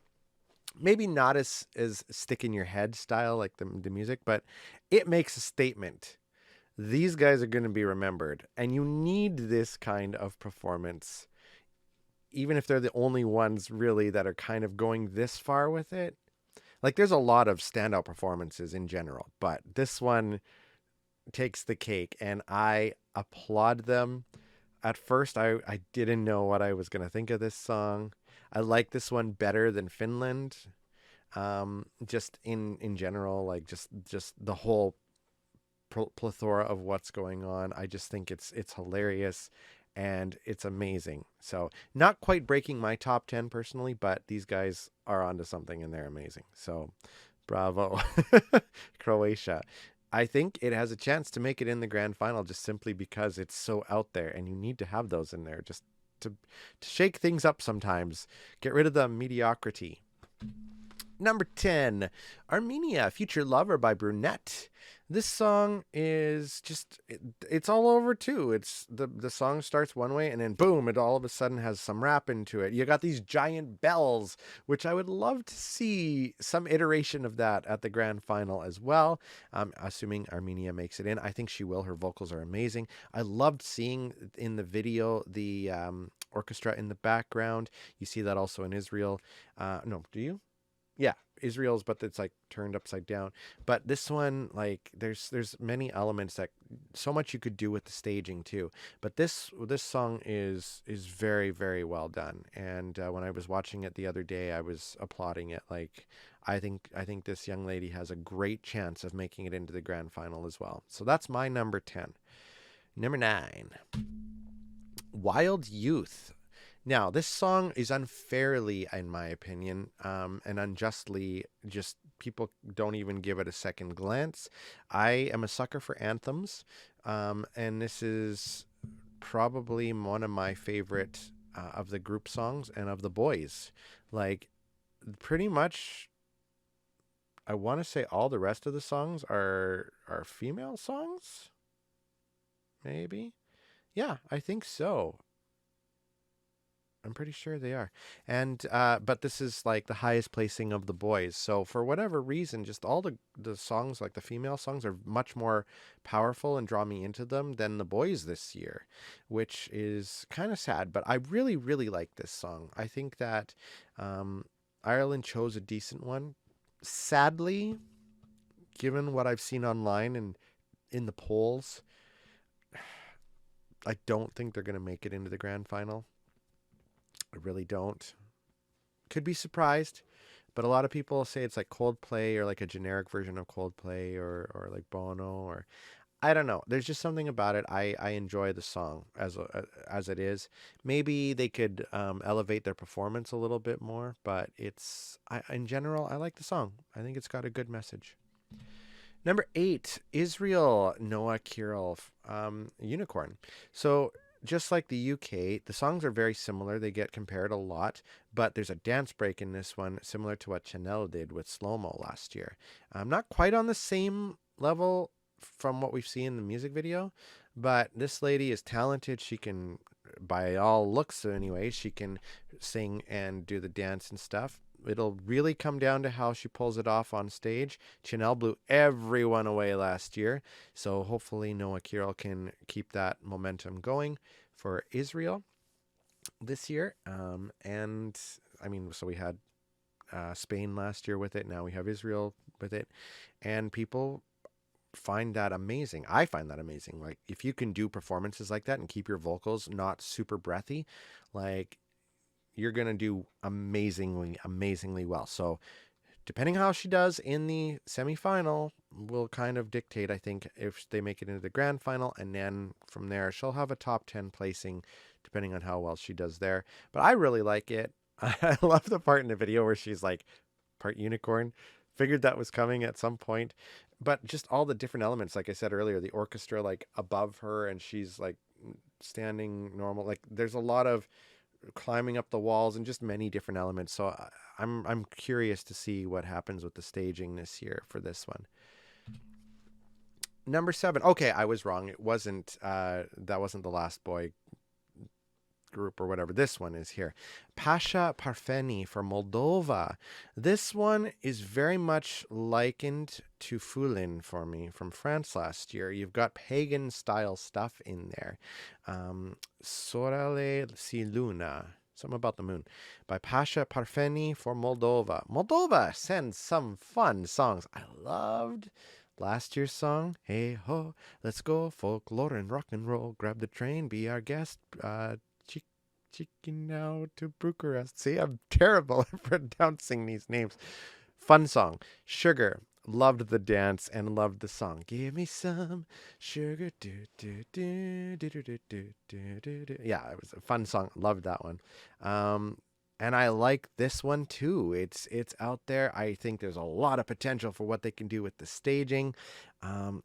Maybe not as stick in your head style like the music, but it makes a statement. These guys are going to be remembered, and you need this kind of performance, even if they're the only ones really that are kind of going this far with it. Like, there's a lot of standout performances in general, but this one takes the cake, and I applaud them. At first, I didn't know what I was going to think of this song. I like this one better than Finland. Just in general, like just the whole plethora of what's going on. I just think it's hilarious and it's amazing. So not quite breaking my top 10 personally, but these guys are onto something and they're amazing. So bravo, Croatia. I think it has a chance to make it in the grand final just simply because it's so out there, and you need to have those in there just to shake things up sometimes. Get rid of the mediocrity. Number 10, Armenia, Future Lover by Brunette. This song is just, it's all over too. It's the song starts one way and then boom, it all of a sudden has some rap into it. You got these giant bells, which I would love to see some iteration of that at the grand final as well. Assuming Armenia makes it in. I think she will. Her vocals are amazing. I loved seeing in the video the orchestra in the background. You see that also in Israel. No, do you? Yeah, Israel's, but it's like turned upside down. But this one, like, there's many elements that so much you could do with the staging too. But this song is very, very well done. And when I was watching it the other day, I was applauding it. Like, I think this young lady has a great chance of making it into the grand final as well. So that's my number 10. Number 9, Wild Youth. Now, this song is unfairly, in my opinion, and unjustly, just people don't even give it a second glance. I am a sucker for anthems, and this is probably one of my favorite of the group songs and of the boys. Like, pretty much, I want to say all the rest of the songs are female songs? Maybe? Yeah, I think so. I'm pretty sure they are. And but this is like the highest placing of the boys. So for whatever reason, just all the songs, like the female songs, are much more powerful and draw me into them than the boys this year, which is kind of sad. But I really, really like this song. I think that Ireland chose a decent one. Sadly, given what I've seen online and in the polls, I don't think they're going to make it into the grand final. I really don't. Could be surprised, but a lot of people say it's like Coldplay or like a generic version of Coldplay or like Bono, or I don't know. There's just something about it. I enjoy the song as it is. Maybe they could elevate their performance a little bit more, but in general, I like the song. I think it's got a good message. Number 8, Israel, Noah Kirill, Unicorn. So just like the UK, the songs are very similar. They get compared a lot, but there's a dance break in this one, similar to what Chanel did with Slow Mo last year. Not quite on the same level from what we've seen in the music video, but this lady is talented. She can, by all looks anyway, she can sing and do the dance and stuff. It'll really come down to how she pulls it off on stage. Chanel blew everyone away last year, so hopefully Noah Kirill can keep that momentum going for Israel this year. And I mean, so we had Spain last year with it. Now we have Israel with it, and people find that amazing. I find that amazing. Like if you can do performances like that and keep your vocals not super breathy, like you're going to do amazingly well. So depending how she does in the semifinal will kind of dictate, I think, if they make it into the grand final. And then from there, she'll have a top 10 placing depending on how well she does there. But I really like it. I love the part in the video where she's like part unicorn. Figured that was coming at some point. But just all the different elements, like I said earlier, the orchestra like above her and she's like standing normal. Like there's a lot of climbing up the walls and just many different elements. So I'm curious to see what happens with the staging this year for this one. Number 7. Okay, I was wrong. It wasn't that wasn't the Last Boy group or whatever. This one is here. Pasha Parfeni for Moldova. This one is very much likened to Fulin for me from France last year. You've got pagan style stuff in there. Sorale si Luna. Something about the moon. By Pasha Parfeni for Moldova. Moldova sends some fun songs. I loved last year's song. Hey ho, let's go folklore and rock and roll. Grab the train, be our guest. Chicken now to Bucharest. See, I'm terrible at pronouncing these names. Fun song. Sugar. Loved the dance and loved the song. Give me some sugar. Do, do, do, do, do, do, do, do, do. Yeah, it was a fun song. Loved that one. And I like this one too. It's out there. I think there's a lot of potential for what they can do with the staging.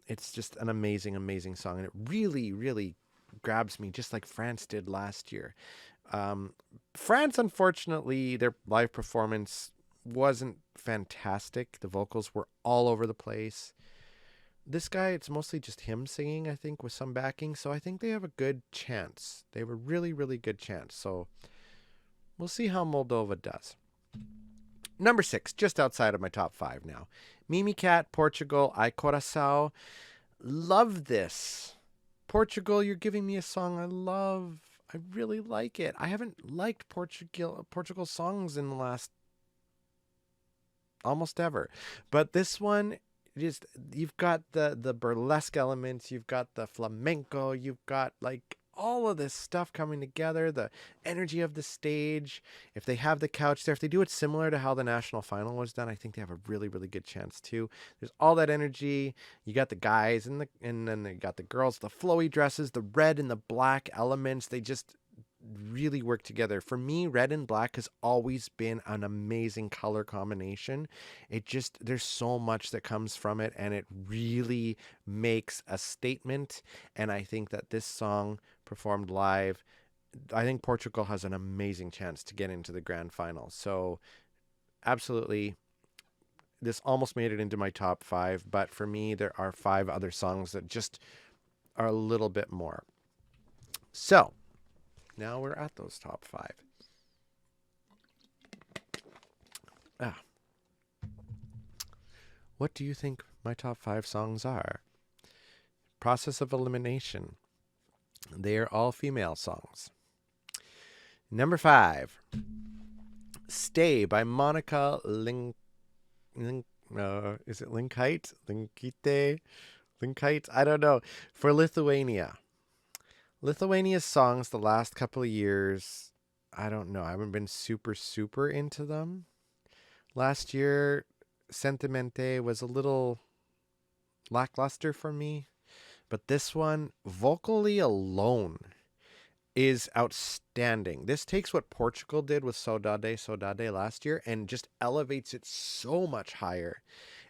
It's just an amazing song. And it really grabs me just like France did last year. France, unfortunately, their live performance wasn't fantastic. The vocals were all over the place. This guy, it's mostly just him singing, I think, with some backing. So I think they have a good chance. They have a really good chance. So we'll see how Moldova does. Number 6, just outside of my top 5 now. Mimi Cat, Portugal, Ai Coração. Love this. Portugal, you're giving me a song I love. I really like it. I haven't liked Portugal songs in the last almost ever. But this one, just you've got the burlesque elements, you've got the flamenco, you've got like all of this stuff coming together, the energy of the stage. If they have the couch there, if they do it similar to how the national final was done, I think they have a really good chance too. There's all that energy. You got the guys and then they got the girls, the flowy dresses, the red and the black elements. They just really work together. For me, red and black has always been an amazing color combination. There's so much that comes from it and it really makes a statement. And I think that this song performed live, I think Portugal has an amazing chance to get into the grand final. So absolutely, this almost made it into my top 5, but for me, there are 5 other songs that just are a little bit more. So now we're at those top 5. What do you think my top 5 songs are? Process of elimination. They are all female songs. Number 5. Stay by Monica Is it Linkite? Linkite? I don't know. For Lithuania. Lithuania's songs the last couple of years, I don't know. I haven't been super into them. Last year, Sentimente was a little lackluster for me. But this one, vocally alone, is outstanding. This takes what Portugal did with Saudade last year and just elevates it so much higher.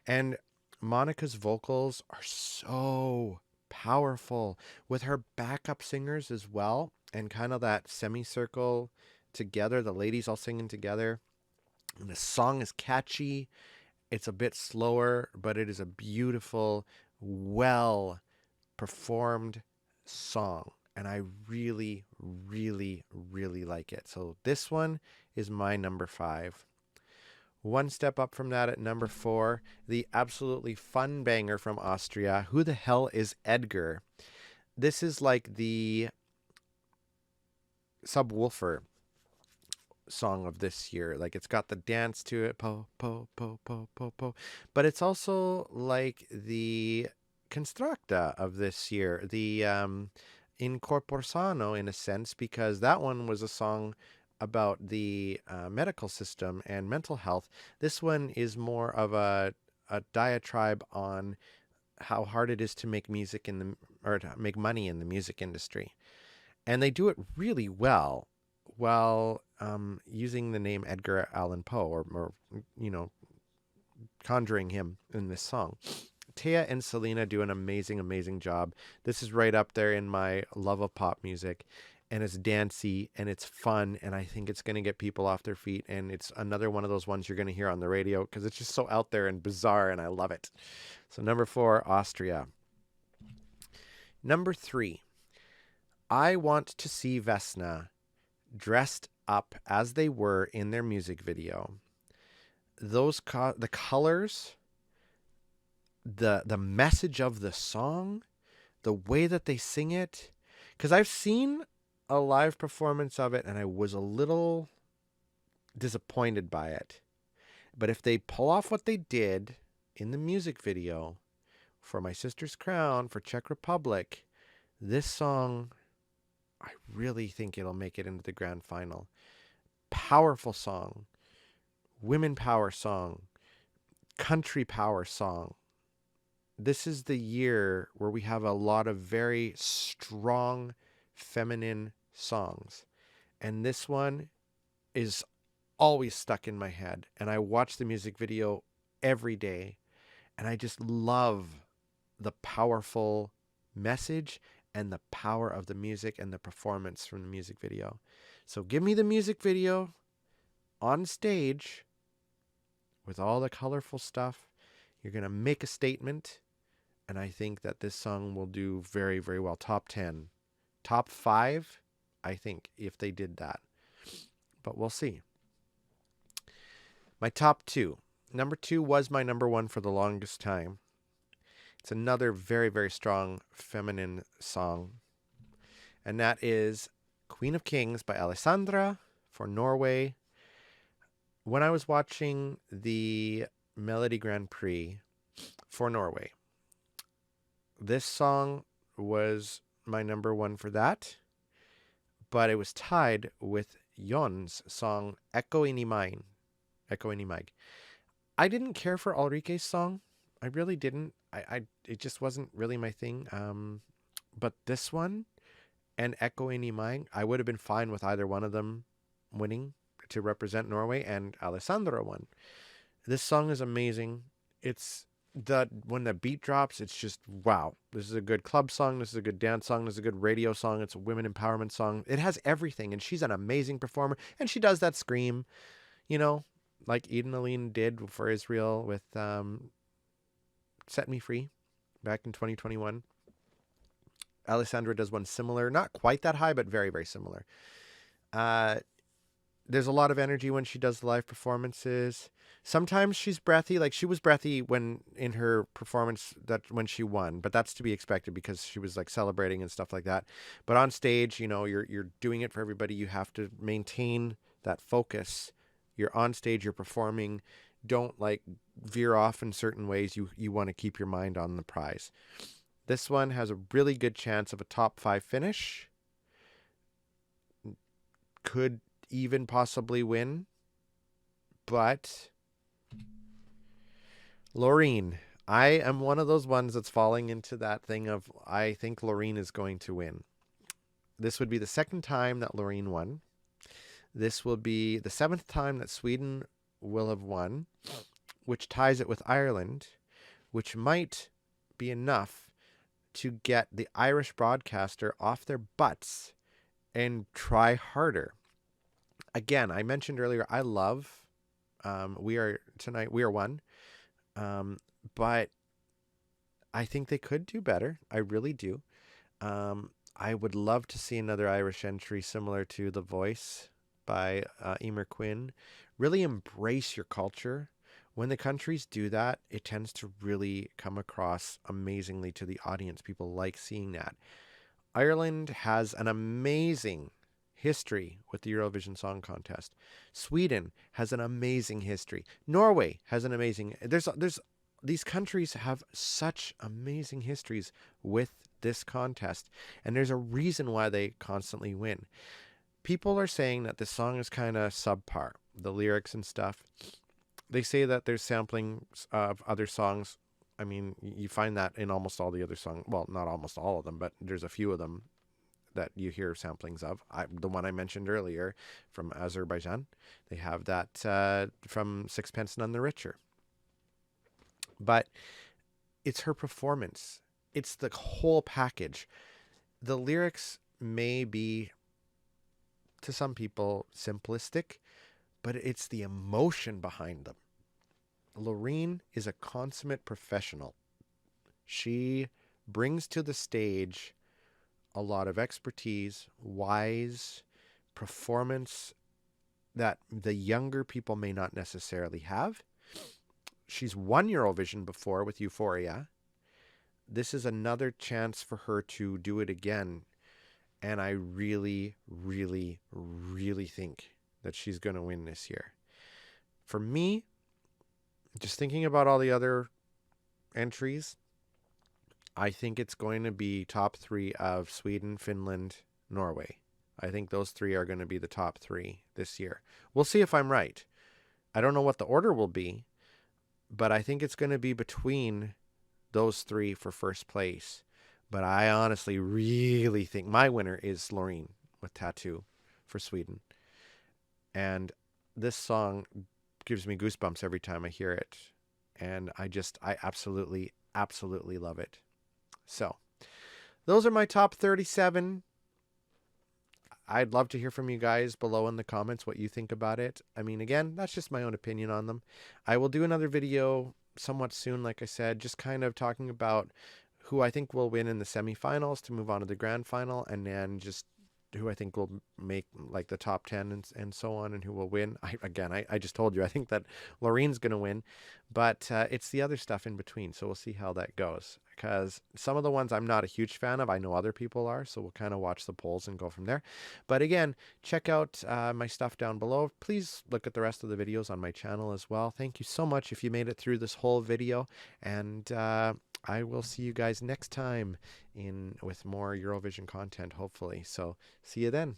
And Monica's vocals are so powerful with her backup singers as well, and kind of that semicircle together, the ladies all singing together. And the song is catchy. It's a bit slower, but it is a beautiful, well performed song. And I really, really, really like it. So this one is my number 5. One step up from that at number 4, the absolutely fun banger from Austria, Who the Hell is Edgar? This is like the subwoofer song of this year. Like it's got the dance to it, po po po po po po, but it's also like the Constructa of this year, the In Corpore Sano in a sense, because that one was a song about the medical system and mental health. This one is more of a diatribe on how hard it is to make music in the or to make money in the music industry, and they do it really well while using the name Edgar Allan Poe, or you know, conjuring him in this song. Taya and Selena do an amazing, amazing job. This is right up there in my love of pop music, and it's dancey and it's fun, and I think it's going to get people off their feet. And it's another one of those ones you're going to hear on the radio because it's just so out there and bizarre, and I love it. So number 4, Austria. Number 3, I want to see Vesna dressed up as they were in their music video. The colors, the message of the song, the way that they sing it. Because I've seen a live performance of it and I was a little disappointed by it. But if they pull off what they did in the music video for My Sister's Crown for Czech Republic, this song, I really think it'll make it into the grand final. Powerful song, women power song, country power song. This is the year where we have a lot of very strong feminine songs. And this one is always stuck in my head. And I watch the music video every day. And I just love the powerful message and the power of the music and the performance from the music video. So give me the music video on stage with all the colorful stuff. You're going to make a statement. And I think that this song will do very, very well. Top 10. Top 5, I think, if they did that. But we'll see. My top 2. Number 2 was my number 1 for the longest time. It's another very, very strong feminine song. And that is Queen of Kings by Alessandra for Norway. When I was watching the Melody Grand Prix for Norway, this song was my number 1 for that, but it was tied with Jon's song Echo Inni Mine. Echo Inni Mig. I didn't care for Ulrike's song. I really didn't. It just wasn't really my thing. But this one and Echo Inni Mine, I would have been fine with either one of them winning to represent Norway, and Alessandra won. This song is amazing. It's when the beat drops, it's just wow. This is a good club song. This is a good dance song. This is a good radio song. It's a women empowerment song. It has everything, and she's an amazing performer. And she does that scream, like Eden Aline did for Israel with Set Me Free back in 2021. Alessandra does one similar, not quite that high, but very, very similar. There's a lot of energy when she does the live performances. Sometimes she's breathy, like she was breathy when in her performance when she won, but that's to be expected because she was like celebrating and stuff like that. But on stage, you're doing it for everybody. You have to maintain that focus. You're on stage, you're performing. Don't like veer off in certain ways. You want to keep your mind on the prize. This one has a really good chance of a top 5 finish. Could even possibly win. But Loreen, I am one of those ones that's falling into that thing of I think Loreen is going to win. This would be the 2nd time that Loreen won. This will be the 7th time that Sweden will have won, which ties it with Ireland, which might be enough to get the Irish broadcaster off their butts and try harder. Again, I mentioned earlier, I love We Are Tonight, We Are One, um, but I think they could do better. I really do. I would love to see another Irish entry similar to The Voice by Emer Quinn. Really embrace your culture. When the countries do that, it tends to really come across amazingly to the audience. People like seeing that. Ireland has an amazing history with the Eurovision Song Contest. Sweden has an amazing history. Norway has an amazing. There's these countries have such amazing histories with this contest, and there's a reason why they constantly win. People are saying that this song is kind of subpar, the lyrics and stuff. They say that there's samplings of other songs. I mean, you find that in almost all the other songs. Well, not almost all of them, but there's a few of them that you hear samplings of. The one I mentioned earlier from Azerbaijan, they have that from Sixpence None the Richer. But it's her performance. It's the whole package. The lyrics may be, to some people, simplistic, but it's the emotion behind them. Loreen is a consummate professional. She brings to the stage a lot of expertise, wise performance that the younger people may not necessarily have. She's won Eurovision before with Euphoria. This is another chance for her to do it again. And I really, really, really think that she's going to win this year. For me, just thinking about all the other entries, I think it's going to be top three of Sweden, Finland, Norway. I think those three are going to be the top three this year. We'll see if I'm right. I don't know what the order will be, but I think it's going to be between those three for first place. But I honestly really think my winner is Loreen with Tattoo for Sweden. And this song gives me goosebumps every time I hear it. And I absolutely, absolutely love it. So, those are my top 37. I'd love to hear from you guys below in the comments what you think about it. I mean, again, that's just my own opinion on them. I will do another video somewhat soon, like I said, just kind of talking about who I think will win in the semifinals to move on to the grand final, and then just who I think will make like the top 10 and so on, and who will win. I just told you, I think that Loreen's going to win, but it's the other stuff in between. So we'll see how that goes, because some of the ones I'm not a huge fan of, I know other people are. So we'll kind of watch the polls and go from there. But again, check out my stuff down below. Please look at the rest of the videos on my channel as well. Thank you so much if you made it through this whole video, and I will see you guys next time with more Eurovision content, hopefully. So see you then.